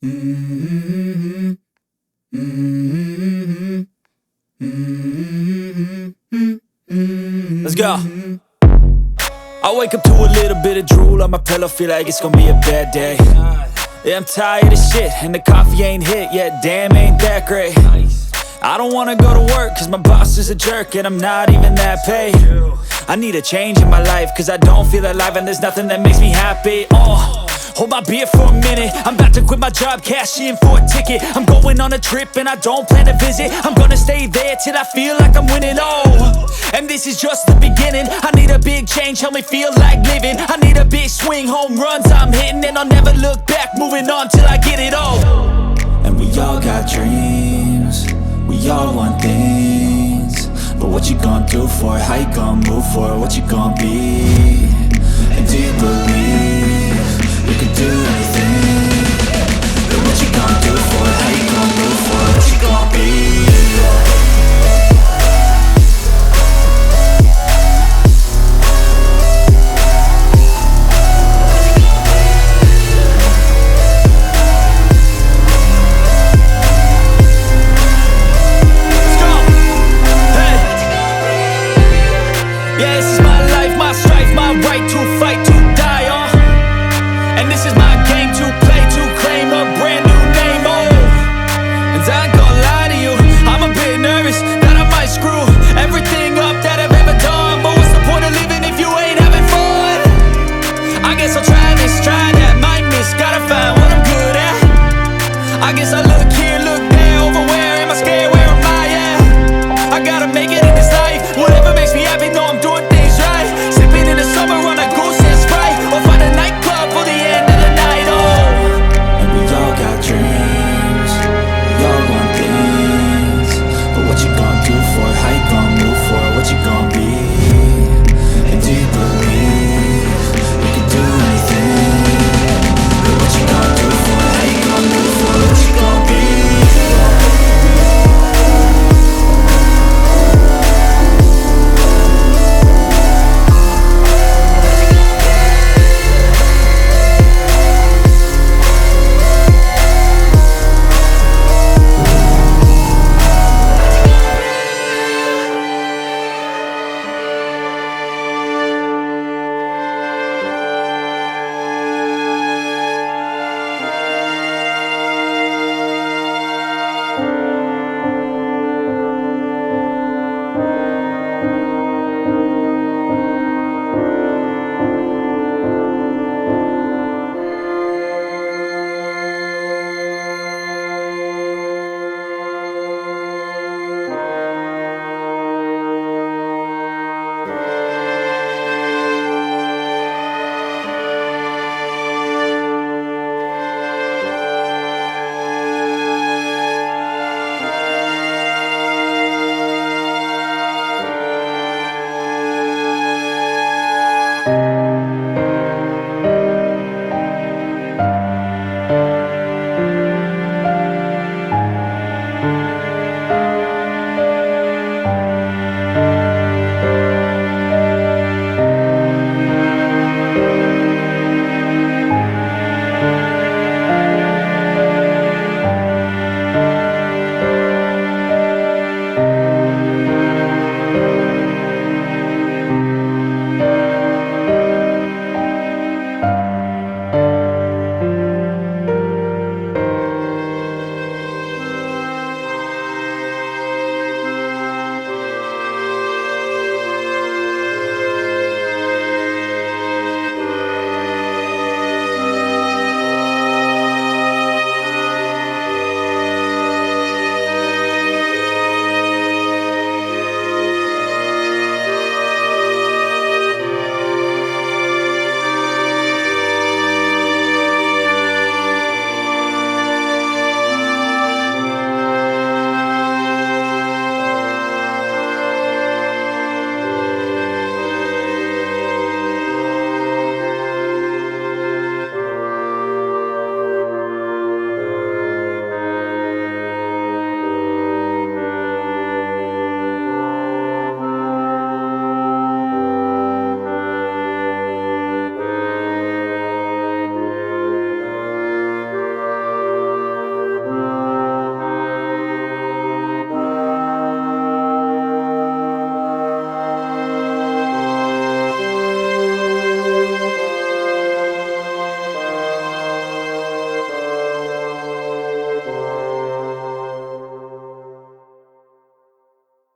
Let's go. I wake up to a little bit of drool on my pillow, feel like it's gonna be a bad day. Yeah, I'm tired of shit, and the coffee ain't hit yet, damn, ain't that great. I don't wanna go to work, cause my boss is a jerk, and I'm not even that paid. I need a change in my life, cause I don't feel alive, and there's nothing that makes me happy. Hold my beer for a minute, I'm about to quit my job, cash in for a ticket. I'm going on a trip and I don't plan to visit. I'm gonna stay there till I feel like I'm winning, and this is just the beginning. I need a big change, help me feel like living. I need a big swing, home runs I'm hitting, and I'll never look back, moving on till I get it all. And we all got dreams, we all want things, but what you gonna do for it? How you gonna move for it? What you gonna be? And do you believe you can do anything?